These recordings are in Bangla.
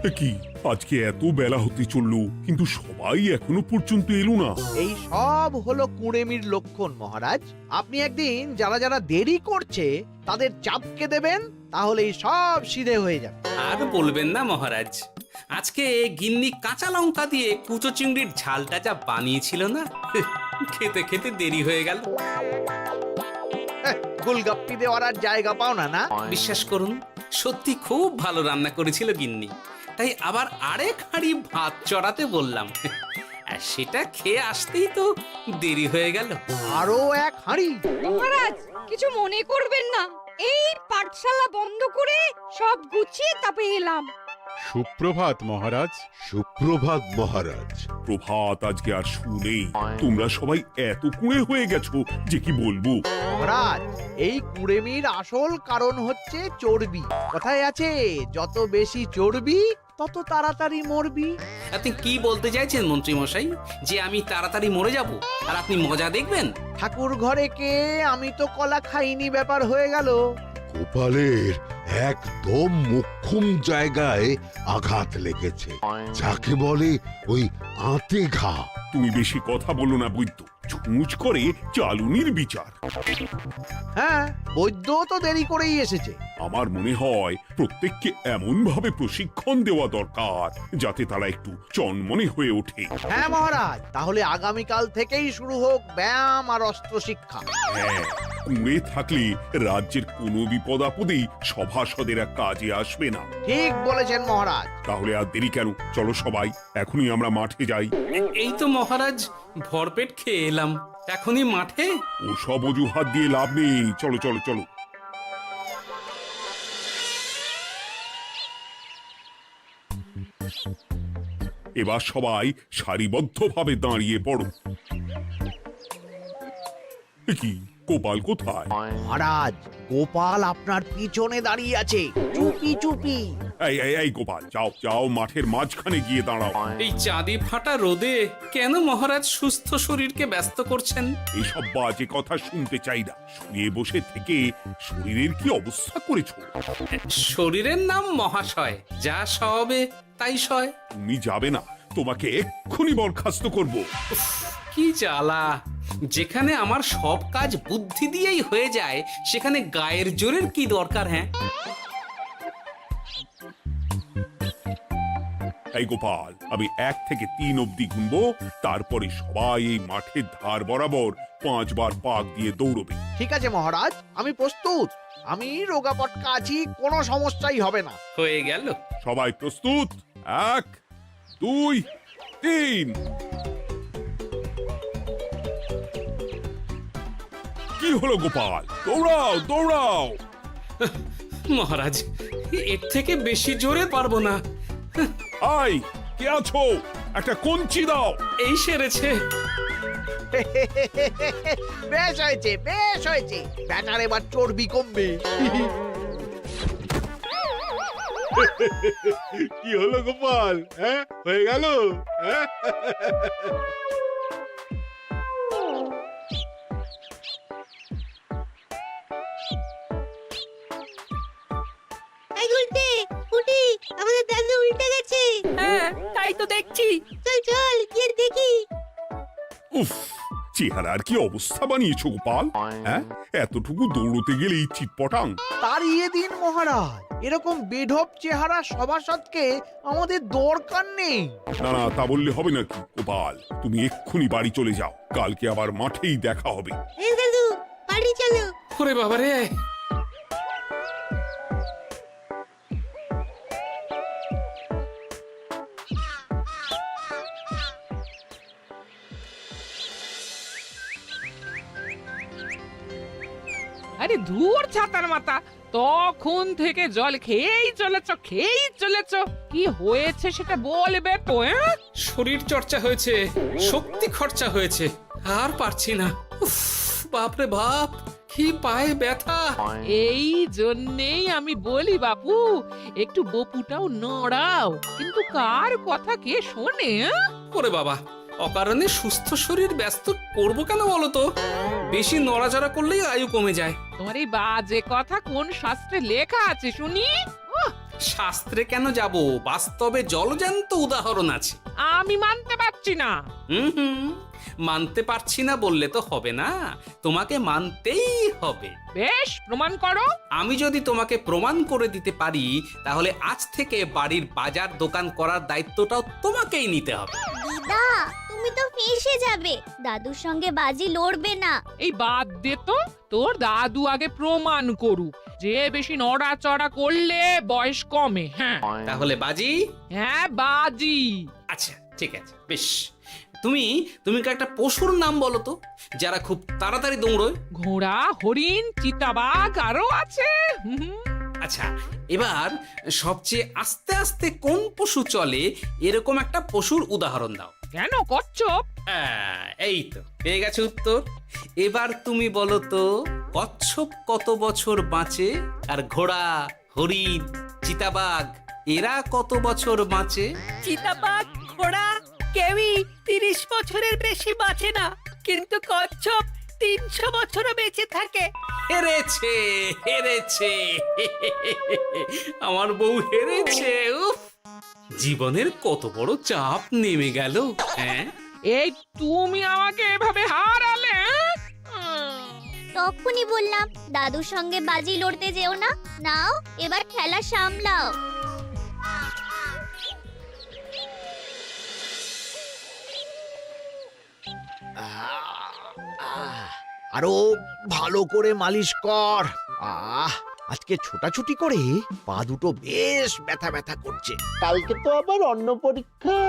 কি আজকে এত বেলা হতে চললো কিন্তু সবাই এখনো পর্যন্ত এলো না। এই সব হলো কুঁড়েমির লক্ষণ মহারাজ। আপনি একদিন যারা যারা দেরি করছে তাদের চাপকে দেবেন, তাহলেই সব সিধে হয়ে যাবে। আর বলবেন না মহারাজ, আজকে গিন্নি কাঁচা লঙ্কা দিয়ে কুচো চিংড়ির ঝালটা যা বানিয়েছিল না, খেতে খেতে দেরি হয়ে গেল। গোলগাপ্পি দেওয়ার আর জায়গা পাও না না? বিশ্বাস করুন, সত্যি খুব ভালো রান্না করেছিল গিন্নি, তাই আবার আরেক হাঁড়ি ভাত চড়াতে বললাম। আর সেটা খেয়ে আসতেই তো দেরি হয়ে গেল। আরো এক হাঁড়ি? মহারাজ কিছু মনে করবেন না, এই পাঠশালা বন্ধ করে সব গুছিয়ে তবে এলাম। সুপ্রভাত মহারাজ। সুপ্রভাত মহারাজ। প্রভাত আজকে আর শুনেই তোমরা সবাই এত কুঁড়ে হয়ে গেছো যে কি বলবো। মহারাজ, এই কুঁড়েমির আসল কারণ হচ্ছে চর্বি। কথায় আছে, যত বেশি চর্বি তত তাড়াতাড়ি মরবি। আপনি কি বলতে চাইছেন মন্ত্রী মশাই, যে আমি তাড়াতাড়ি মরে যাব আর আপনি মজা দেখবেন? ঠাকুর ঘরে কে, আমি তো কলা খাইনি ব্যাপার হয়ে গেল। গোপালের একদম মোক্ষম জায়গায় আঘাত লেগেছে, যাকে বলে ওই আঁতে ঘা। তুমি বেশি কথা বলো না বৈদ্য, ছুঁচ করে চালুনির বিচার। হ্যাঁ, বৈদ্য তো দেরি করেই এসেছে। আমার মনে হয় প্রত্যেককে এমন ভাবে প্রশিক্ষণ দেওয়া দরকার যাতে তারা একটু চনমনে হয়ে ওঠে। হ্যাঁ মহারাজ, তাহলে আগামীকাল থেকেই শুরু হোক ব্যায়াম আর অস্ত্র শিক্ষা। হ্যাঁ, কুঁড়ে থাকলে রাজ্যের কোনো বিপদ আপদেই সভাসদেরা কাজে আসবে না। ঠিক বলেছেন মহারাজ। তাহলে আর দেরি কেন, চলো সবাই এখনই আমরা মাঠে যাই। এই তো মহারাজ ভরপেট খেয়ে এলাম, এখনই মাঠে? ও সব অজুহাত দিয়ে লাভ নেই, চলো চলো চলো। এবার সবাই সারিবদ্ধভাবে দাঁড়িয়ে পড়ো। এ কি, গোপাল কোথায়? মহারাজ, গোপাল আপনার পিছনে দাঁড়িয়ে আছে, চুপি চুপি। এই এই এই গোপাল, যাও যাও মাঠের মাঝখানে গিয়ে দাঁড়াও। এই চাঁদি ফাটা রোদে কেন মহারাজ সুস্থ শরীরকে ব্যস্ত করছেন? এসব বাজে কথা শুনতে চাই না। শুয়ে বসে থেকে শরীরের কি অবস্থা করেছো? শরীরের নাম মহাশয়, যা সবে তাই সয়। তুমি যাবে না, তোমাকে এক্ষুনি বরখাস্ত করব। কি জ্বালা! যেখানে আমার সব কাজ বুদ্ধি দিয়েই হয়ে যায়, সেখানে গায়ের জোরের কি দরকার? হ্যাঁ, এই গোপাল, আমি 1 থেকে 3 অব্দি গুনবো, তারপরে সবাই এই মাঠের ধার বরাবর 5 বার পাক দিয়ে দৌড়বে। ঠিক আছে মহারাজ, আমি প্রস্তুত। আমি রোগা পটকা আছি, কোনো সমস্যাই হবে না। হয়ে গেল। সবাই প্রস্তুত? 1 2 3। কি হলো গোপাল, দৌড়াও দৌড়াও। মহারাজ, এর থেকে বেশি জোরে পারবো না। আই, কে আছো? একটা কঞ্চি দাও। এই সেরেছে। বেশ হয়েছে, বেশ হয়েছে। ব্যাটার এবার চর্বি কমবে। কি হলো গোপাল, হ্যাঁ হয়ে গেল? হ্যাঁ? এই উল্টে উঠি, আমাদের দাদু উল্টে গেছে। হ্যাঁ, তাই তো দেখছি। চল চল গিয়ে দেখি। উফ, চেহারার কি অবস্থা বানিয়েছো গোপাল, হ্যাঁ? এতটুকু দৌড়তে গেলেই চিটপটাং। তাড়িয়ে দিন মহারাজ, এরকম বেঢপ চেহারা সভাসদকে আমাদের দরকার নেই। না না, তা বললে হবে নাকি গোপাল, তুমি এক্ষুনি বাড়ি চলে যাও, কালকে আবার মাঠেই দেখা হবে। এই দাদু বাড়ি চলো। ওরে বাবারে! আরে ধুর ছাতার মাথা, তখন থেকে জল খেয়েই চলেছ। কি হয়েছে সেটা বলবে তো? শরীর চর্চা হয়েছে, শক্তি খরচা হয়েছে, আর পারছি না। উফ, বাপরে বাপ, কি পায়ে ব্যথা! এই জন্যেই আমি বলি বাপু, একটু বপুটাও নড়াও, কিন্তু কার কথা কে শোনে? ওরে বাবা, অকারণে সুস্থ শরীর ব্যস্ত করবো কেন বলো তো? বেশি নড়াচড়া করলেই আয়ু কমে যায়। তোমার এই বাজে কথা কোন শাস্ত্রে লেখা আছে শুনি? শাস্ত্রে কেন যাব, বাস্তবে জলজ্যান্ত উদাহরণ আছে। আমি মানতে পারছি না। হুম, মানতে পারছি না বললে তো হবে না, তোমাকে মানতেই হবে। বেশ, প্রমাণ করো। আমি যদি তোমাকে প্রমাণ করে দিতে পারি, তাহলে আজ থেকে বাড়ির বাজার দোকান করার দায়িত্বটাও তোমাকেই নিতে হবে। দিদা, তুমি তো ফেঁসে যাবে, দাদুর সঙ্গে বাজি লড়বে না। এই বাদ দে তো, তোর দাদু আগে প্রমাণ করুক যে বেশি নড়াচড়া করলে বয়স কমে। হ্যাঁ তাহলে বাজি? হ্যাঁ, বাজি। আচ্ছা ঠিক আছে, বেশ। তুমি একটা পশুর নাম বলো তো, যারা খুব তাড়াতাড়ি দৌড়য়। ঘোড়া, হরিণ, চিতাবাঘ আরো আছে। আচ্ছা, এবার সবচেয়ে আস্তে আস্তে কোন পশু চলে, এরকম একটা পশুর উদাহরণ দাও। কেন, কচ্ছপ? এই তো পেয়ে গেছে উত্তর। এবার তুমি বলো তো, কচ্ছপ কত বছর বাঁচে, আর ঘোড়া, হরিণ, চিতাবাঘ এরা কত বছর বাঁচে? চিতাবাঘ, ঘোড়া কেউই 30 বছরের বেশি বাঁচে না, কিন্তু কচ্ছপ 300 বছরও বেঁচে থাকে। হেরেছে, হেরেছে, আমার বউ হেরেছে। উফ, জীবনের কত বড় চাপ নেমে গেল। হ্যাঁ, এই তুমি আমাকে এভাবে হারালে। তখনই বললাম দাদুর সঙ্গে বাজি লড়তে যেও না। নাও, এবার খেলা সামলাও। আরো ভালো করে মালিশ কর। আজকে ছোটাছুটি করে পা দুটো বেশ ব্যথা ব্যথা করছে। কালকে তো আবার অন্য পরীক্ষা।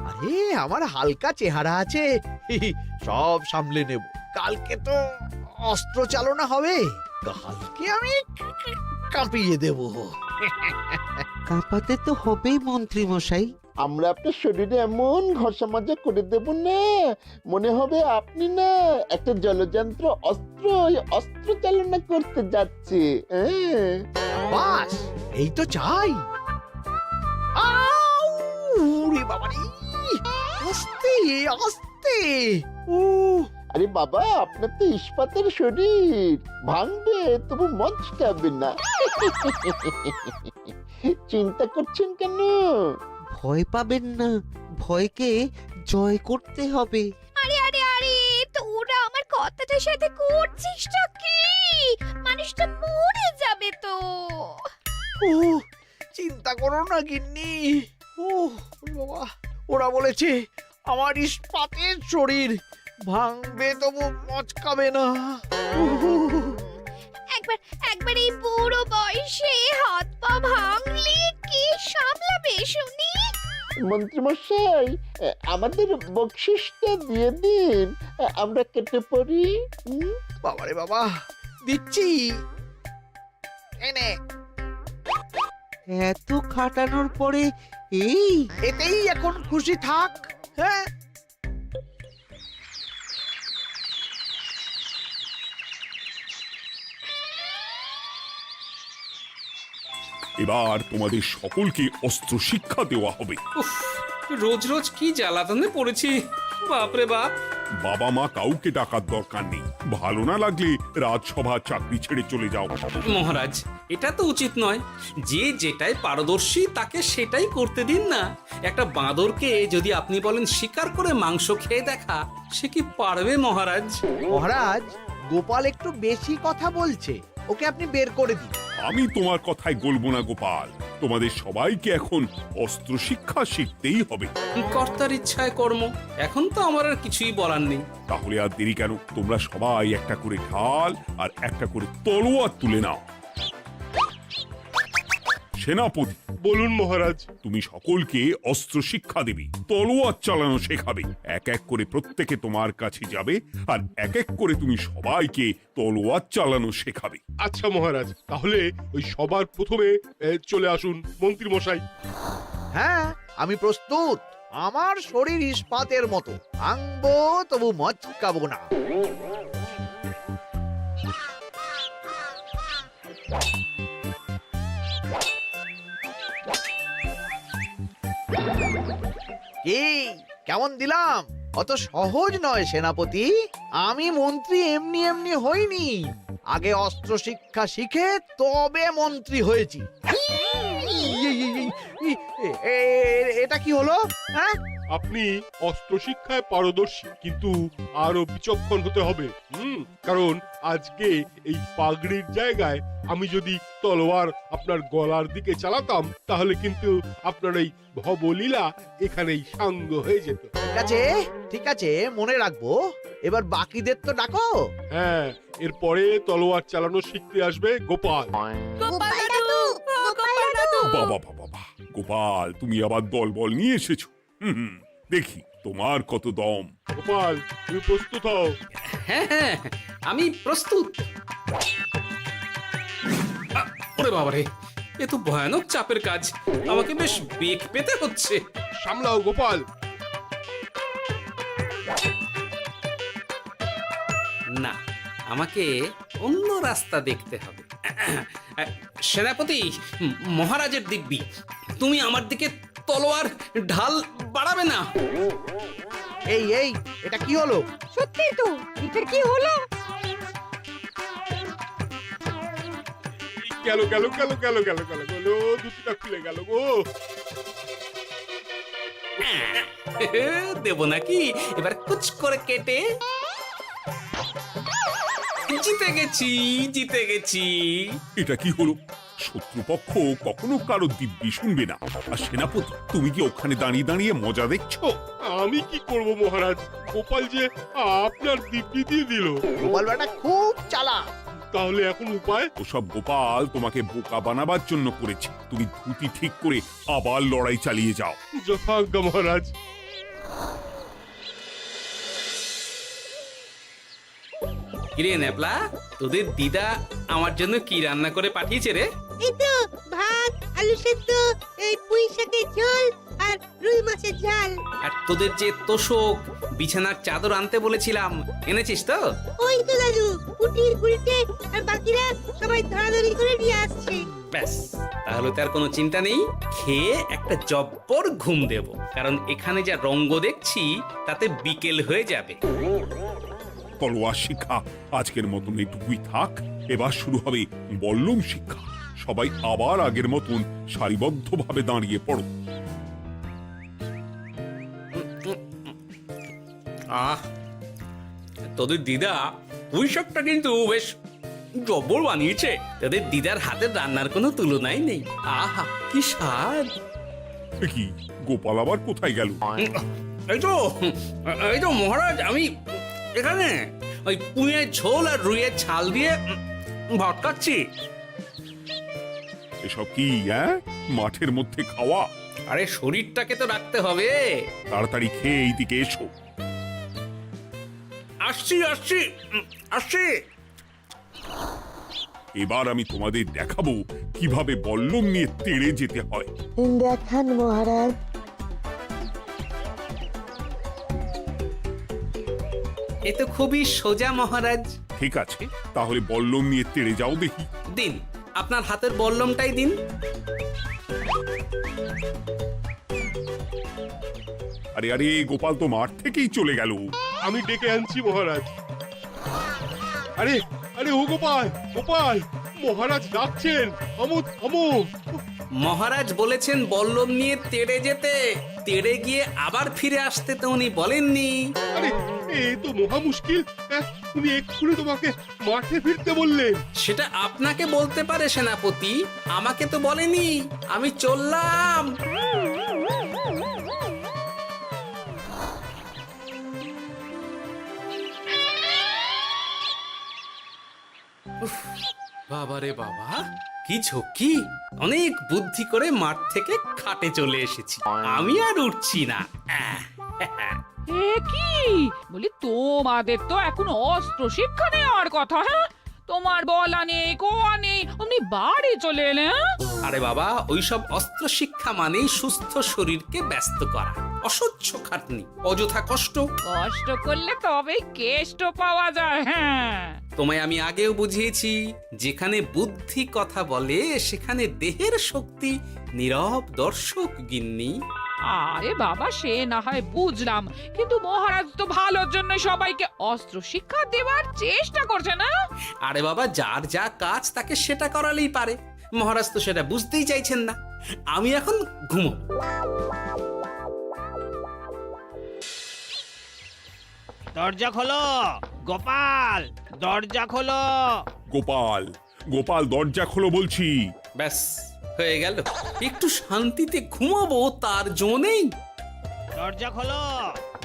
আরে আমার হালকা চেহারা আছে, সব সামলে নেব। কালকে তো অস্ত্র চালনা হবে, কালকে আমি কাঁপিয়ে দেব। কাঁপাতে তো হবেই মন্ত্রী মশাই। আমরা আপনার শরীরে এমন ঘষা মাজা করে দেব না, মনে হবে আপনি না একটা জলযন্ত্র অস্ত্র, অস্ত্র চালনা করতে যাচ্ছে। বাস, এই তো চাই। ওরে বাবারে, আস্তে আস্তে। আরে বাবা, আপনার তো ইস্পাতের শরীর, ভাঙবে তবু মচকাবে না। চিন্তা করছেন কেন? ভয় পাবেন না, ভয়কে জয় করতে হবে। আরে আরে আরে, তোরা আমার কথাটার সাথে করছিসটা কি? মানুষটা মরে যাবে তো। চিন্তা করো না গিন্নি। বাবা, ওরা বলেছে আমার ইস্পাতের শরীর, ভাঙবে তবু মচকাবে না। একবার এই বুড়ো বয়সে হাত পা ভাঙলে কি সামলাবে শুনি? মন্ত্রী মশাই, আমাদের বকশিসটা দিয়ে দিন, আমরা কেটে পড়ি। বাবারে বাবা, দিচ্ছি, এনে। এত খাটানোর পরে এতেই এখন খুশি থাক। হ্যাঁ, এবার তোমাদের সকলকে অস্ত্র শিক্ষা দেওয়া হবে। উফ, রোজ রোজ কি জ্বালাতনে পড়েছি, বাপরে বাপ। বাবা মা কাউকে ডাকার দরকার নেই, ভালো না লাগলে রাজসভা চাকরি ছেড়ে চলে যাও। মহারাজ, এটা তো উচিত নয়। যে যেটাই পারদর্শী তাকে সেটাই করতে দিন না। একটা বাঁদরকে যদি আপনি বলেন শিকার করে মাংস খেয়ে দেখা, সে কি পারবে মহারাজ? মহারাজ, গোপাল একটু বেশি কথা বলছে, ওকে আপনি বের করে দিন। আমি তোমার কথায় গলবো না গোপাল, তোমাদের সবাইকে এখন অস্ত্র শিক্ষা শিখতেই হবে। কর্তার ইচ্ছায় কর্ম, এখন তো আমার আর কিছুই বলার নেই। তাহলে আর দেরি কেন, তোমরা সবাই একটা করে ঢাল আর একটা করে তলোয়ার তুলে নাও। সেনাপতি, বলুন মহারাজ। তুমি সকলকে অস্ত্র শিক্ষা দেবে, তলোয়ার চালানো শেখাবে। এক এক করে প্রত্যেকে তোমার কাছে যাবে, আর এক এক করে তুমি সবাইকে তলোয়ার চালানো শেখাবে। আচ্ছা মহারাজ, তাহলে ওই সবার প্রথমে চলে আসুন মন্ত্রী মশাই। হ্যাঁ, আমি প্রস্তুত। আমার শরীর ইস্পাতের মতো, ভাঙবো তবু মচকাবো না। কি, কেমন দিলাম? অত সহজ নয় সেনাপতি, আমি মন্ত্রী এমনি এমনি হইনি। আগে অস্ত্র শিক্ষা শিখে তবে মন্ত্রী হয়েছি। এটা কি হলো? হ্যাঁ, আপনি অস্ত্র শিক্ষায় পারদর্শী, কিন্তু আরো বিচক্ষণ হতে হবে। কারণ আজকে এই পাগড়ির জায়গায় আমি যদি তলোয়ার আপনার গলার দিকে চালাতাম, তাহলে কিন্তু আপনার এই ভবলীলা এখানেই সাঙ্গ হয়ে যেত। ঠিক আছে, ঠিক আছে, মনে রাখবো। এবার বাকিদের তো ডাকো। হ্যাঁ, এরপরে তলোয়ার চালানো শিখতে আসবে গোপাল। গোপাল দাদু, গোপাল দাদু। বাবা বাবা বাবা, গোপাল তুমি আবার দল বল নিয়ে এসেছো। দেখি তোমার কত দম। গোপাল, তুমি প্রস্তুত হও। হ্যাঁ হ্যাঁ, আমি প্রস্তুত। ওরে বাবারে, এ তো ভয়ানক চাপের কাজ, আমাকে বেশ বেগ পেতে হচ্ছে। সামলাও গোপাল। না, আমাকে অন্য রাস্তা দেখতে হবে। সেনাপতি, মহারাজের দিব্যি, তুমি আমার দিকে তলোয়ার ঢাল বাড়াবে না। এই এই, এটা কি হলো? সত্যি তো, এটা কি হলো? গেল গেল গেল গেল গেল গেল গেল, দুটিটা খুলে গেল গো। দেব নাকি এবার কুচ করে কেটে? জিতে গেছি, জিতে গেছি। এটা কি হলো? শত্রুপক্ষ কখনো কারো দিব্যি শুনবে না। আর সেনাপতি, তুমি কি ওখানে দাঁড়িয়ে দাঁড়িয়ে মজা দেখছো? আমি কি করব মহারাজ, গোপাল যে আপনার দিব্যি দিয়ে দিল। গোপাল বেটা খুব চালাক। তাহলে এখন উপায়? ওসব গোপাল তোমাকে বোকা বানাবার জন্য করেছে। তুমি ধুতি ঠিক করে আবার লড়াই চালিয়ে যাও। যথাজ্ঞা মহারাজ। কিরে ন্যাপলা, তোদের দিদা আমার জন্য কি রান্না করে পাঠিয়েছে রে? এই তো ভাত, আলু সেদ্ধ, এই পুঁই শাকের ঝোল আর রুই মাছের ঝাল। আর তোদের যে তোষক, বিছানার চাদর আনতে বলেছিলাম, এনেছিস তো? ওই তো দাদু, কুটির গুলটে আর বাকিরা সবাই ধরাধরি করে নিয়ে আসছে। ব্যাস, তাহলে তার কোনো চিন্তা নেই। খেয়ে একটা জব্বর ঘুম দেব, কারণ এখানে যা রঙ্গ দেখছি তাতে বিকেল হয়ে যাবে। তলোয়ার শিক্ষা আজকের মতন এটুকুই থাক। এবার শুরু হবে বল্লম শিক্ষা। সবাই আবার আগের মতন সারিবদ্ধভাবে দাঁড়িয়ে পড়ো। আহ, তোদের দিদা পুঁই শাকটা কিন্তু বেশ জব্বর বানিয়েছে। তোদের দিদার হাতের রান্নার কোনো তুলনাই নেই। আহা, কি স্বাদ! এ কি, গোপাল আবার কোথায় গেল? এই তো মহারাজ, আমি এখানে ওই পুঁইয়ের ঝোল আর রুইয়ের ছাল দিয়ে ভাত খাচ্ছি। এসব কি মাঠের মধ্যে খাওয়া? আরে শরীরটাকে তো রাখতে হবে। তাড়াতাড়ি খেয়ে এইদিকে এসো। আসছি আসছি আসছি। এবার আমি তোমাদের দেখাবো কিভাবে বল্লম নিয়ে তেড়ে যেতে হয়। দেখান মহারাজ। এ তো খুবই সোজা মহারাজ। ঠিক আছে, তাহলে বল্লম নিয়ে তেড়ে যাও দেখি। দিন, আপনার হাতের বল্লমটাই দিন। আরে আরে, গোপাল তো মাঠ থেকেই চলে গেল। আমি ডেকে আনছি মহারাজ। আরে আরে, ও গোপাল, গোপাল, মহারাজ ডাকছেন, থামো থামো। মহারাজ বলেছেন বল্লম নিয়ে তেড়ে যেতে, তেড়ে গিয়ে আবার ফিরে আসতে তো উনি বলেননি। আরে, এ তো মহা মুশকিল। উনি এক্ষুনি তোমাকে মাঠে ফিরতে বললেন। সেটা আপনাকে বলতে পারে সেনাপতি, আমাকে তো বলেনি। আমি চললাম। বাবারে বাবা, কি ঝক্কি! অনেক বুদ্ধি করে মাঠ থেকে খাটে চলে এসেছি। আমি আর উঠছি না। এ কি বলি, তোমাদের তো এখন অস্ত্র শিক্ষা নেওয়ার কথা। হ্যাঁ, তোমার বলা নেই, কোয়া নেই, অমনি বাড়ি চলে এলে। আরে বাবা, ওইসব অস্ত্র শিক্ষা মানেই সুস্থ শরীরকে ব্যস্ত করা, অসহ্য খাটনি, অযথা কষ্ট। কষ্ট করলে তবেই কেষ্ট পাওয়া যায়। হ্যাঁ, তোমায় আমি আগেও বুঝিয়েছি, যেখানে বুদ্ধি কথা বলে সেখানে দেহের শক্তি নীরব দর্শক গিন্নি। আরে বাবা, সে না হয় বুঝলাম, কিন্তু মহারাজ তো ভালোর জন্য সবাইকে অস্ত্র শিক্ষা দেওয়ার চেষ্টা করছে না? আরে বাবা, যার যা কাজ তাকে সেটা করালেই পারে। মহারাজ তো সেটা বুঝতেই চাইছেন না। আমি এখন ঘুমো। দরজা খোলো গোপাল, দরজা খোলো। গোপাল, গোপাল দরজা খোলো বলছি। ব্যাস হয়ে গেল। একটু শান্তিতে ঘুমাবো তার জো নেই। দরজা খোলো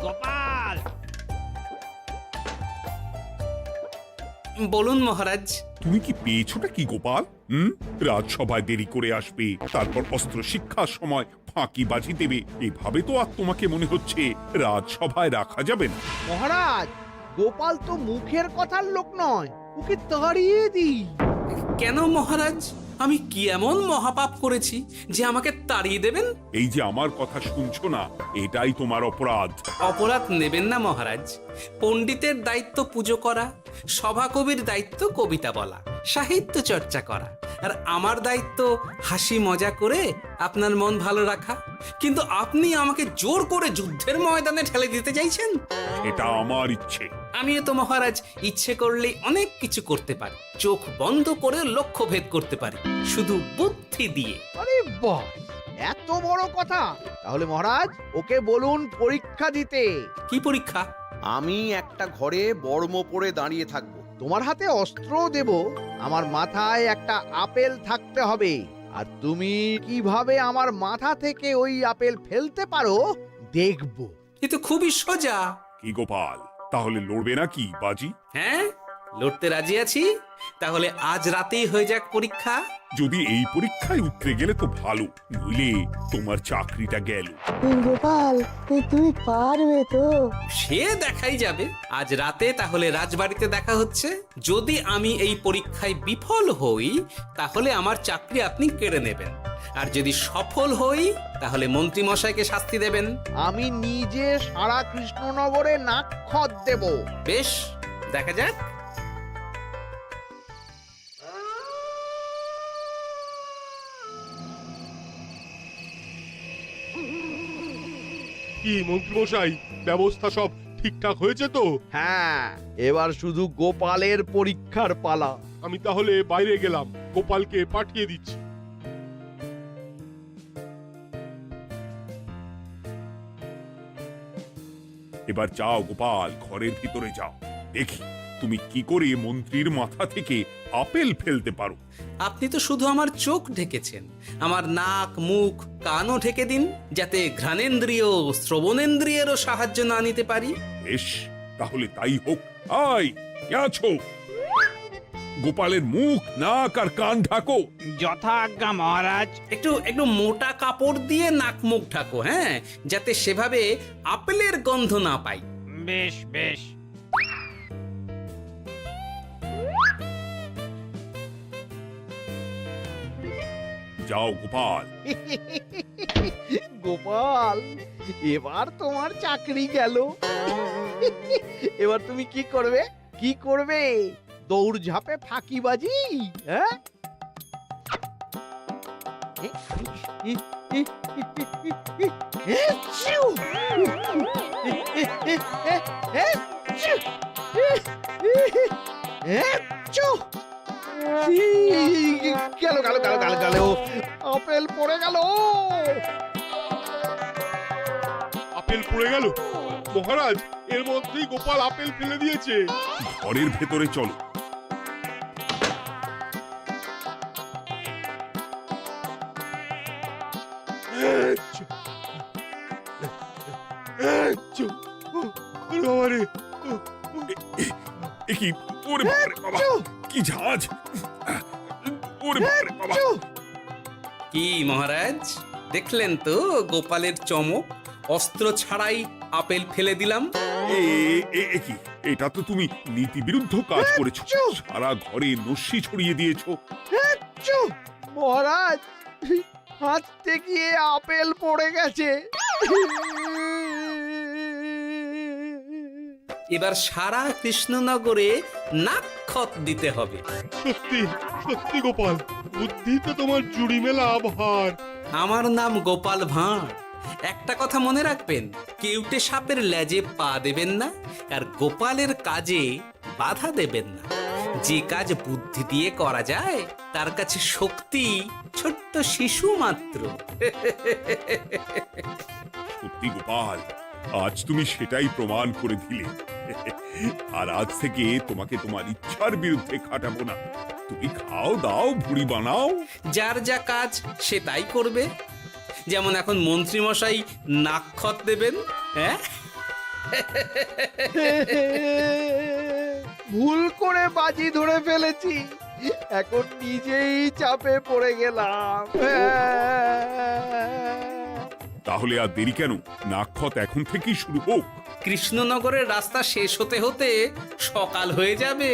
গোপাল। বলুন মহারাজ। তুমি কি পেয়েছোটা কি গোপাল? রাজসভায় দেরি করে আসবে, তারপর অস্ত্র শিক্ষার সময় ফাঁকিবাজি দেবে, এভাবে তো আর তোমাকে মনে হচ্ছে রাজসভায় রাখা যাবে না। মহারাজ, গোপাল তো মুখের কথার লোক নয়, ওকে তাড়িয়ে দিই। কেন মহারাজ? আমি কি এমন মহাপাপ করেছি যে আমাকে তাড়িয়ে দেবেন? এই যে আমার কথা শুনছো না, এটাই তোমার অপরাধ। অপরাধ নেবেন না মহারাজ। পণ্ডিতের দায়িত্ব পুজো করা, সভাকবির দায়িত্ব কবিতা বলা, সাহিত্য চর্চা করা, আর আমার দায়িত্ব হাসি মজা করে আপনার মন ভালো রাখা। কিন্তু আপনি আমাকে জোর করে যুদ্ধের ময়দানে ঠেলে দিতে চাইছেন। এটা আমার ইচ্ছে। আমিও তো মহারাজ ইচ্ছে করলেই অনেক কিছু করতে পারি। চোখ বন্ধ করে লক্ষ্য ভেদ করতে পারি, শুধু বুদ্ধি দিয়ে। আরে বাহ, এত বড় কথা! তাহলে মহারাজ, ওকে বলুন পরীক্ষা দিতে। কি পরীক্ষা? আমি একটা ঘরে বর্ম পরে দাঁড়িয়ে থাকবো। তোমার হাতে অস্ত্র দেব, আমার মাথায় একটা আপেল থাকতে হবে, আর তুমি কিভাবে আমার মাথা থেকে ওই আপেল ফেলতে পারো দেখব। এ তো খুবই সোজা। কি গোপাল, তাহলে লড়বে নাকি বাজি? হ্যাঁ, লড়তে রাজি আছি। তাহলে আজ রাতেই হয়ে যাক পরীক্ষা। যদি এই পরীক্ষায় উতরে গেলে তো ভালো, নইলে তোমার চাকরিটা গেল। গোপাল, তুমি পারবে তো? সে দেখাই যাবে। আজ রাতে তাহলে রাজবাড়িতে দেখা হচ্ছে। যদি আমি এই পরীক্ষায় বিফল হই, তাহলে আমার চাকরি আপনি কেড়ে নেবেন, আর যদি সফল হই তাহলে মন্ত্রী মশাইকে শাস্তি দেবেন। আমি নিজে সারা কৃষ্ণনগরে নাক্ষত দেব। বেশ, দেখা যাক। কি মন্ত্রীমশাই, ব্যবস্থা সব ঠিকঠাক হয়েছে তো? হ্যাঁ, এবার শুধু গোপালের পরীক্ষার পালা। আমি তাহলে বাইরে গেলাম, গোপালকে পাঠিয়ে দিচ্ছি। এবার যাও গোপাল, ঘরের ভিতরে যাও, দেখি তুমি কি করে মন্ত্রীর মাথা থেকে আপেল ফেলতে পারো। আপনি তো শুধু আমার চোখ ঢেকেছেন, আমার নাক, মুখ, কানও ঢেকে দিন, যাতে ঘ্রাণেন্দ্রিয়, শ্রবণেন্দ্রিয়েরও সাহায্য না নিতে পারি। বেশ, তাহলে তাই হোক। আয়, কে আছো? গোপালের মুখ, নাক আর কান ঢাকো। যথা আজ্ঞা মহারাজ। একটু একটু মোটা কাপড় দিয়ে নাক মুখ ঢাকো, হ্যাঁ, যাতে সেভাবে আপেলের গন্ধ না পাই। বেশ বেশ। যাও গোপাল। গোপাল, এবার তোমার চাকরি গেল। এবার তুমি কি করবে? কি করবে? দৌড় ঝাঁপে ফাঁকিবাজি? হ্যাঁ? গেল গেল গেল গেল গেল, আপেল পড়ে গেল। আপেল পড়ে গেল? মহারাজ, এর মধ্যেই গোপাল আপেল ফেলে দিয়েছে। ঘরের ভেতরে চলো। কি ওরে বাবারে বাবা, কি ঝাঁজ! ওরে বাবারে বাবা! কি মহারাজ, দেখলেন তো গোপালের চমক? অস্ত্র ছাড়াই আপেল ফেলে দিলাম। কি, এটা তো তুমি নীতি বিরুদ্ধ কাজ করেছো। সারা ঘরে নস্যি ছড়িয়ে দিয়েছো। মহারাজ, হাত থেকে আপেল পড়ে গেছে। এবার সারা কৃষ্ণনগরে নাক্ষত দিতে হবে। সত্যি সত্যি গোপাল, বুদ্ধিতে তোমার জুড়ি মেলা ভার। আমার নাম গোপাল ভাঁড়, একটা কথা মনে রাখবেন, কেউটে সাপের লেজে পা দেবেন না, আর গোপালের কাজে বাধা দেবেন না। যে কাজ বুদ্ধি দিয়ে করা যায় তার কাছে শক্তি ছোট্ট শিশু মাত্র। সত্যি গোপাল, আজ তুমি সেটাই প্রমাণ করে দিলে। আর আজ থেকে তোমাকে তোমার ইচ্ছার বিরুদ্ধে খাটাবো না। তুমি খাও দাও, ভুড়ি বানাও। যার যা কাজ সে তাই করবে। যেমন এখন মন্ত্রী মশাই নাক্ষত দেবেন। হ্যাঁ, ভুল করে বাজি ধরে ফেলেছি, এখন নিজেই চাপে পড়ে গেলাম। তাহলে আর দেরি কেন? নাক্ষত এখন থেকেই শুরু হোক। কৃষ্ণনগরের রাস্তা শেষ হতে হতে সকাল হয়ে যাবে।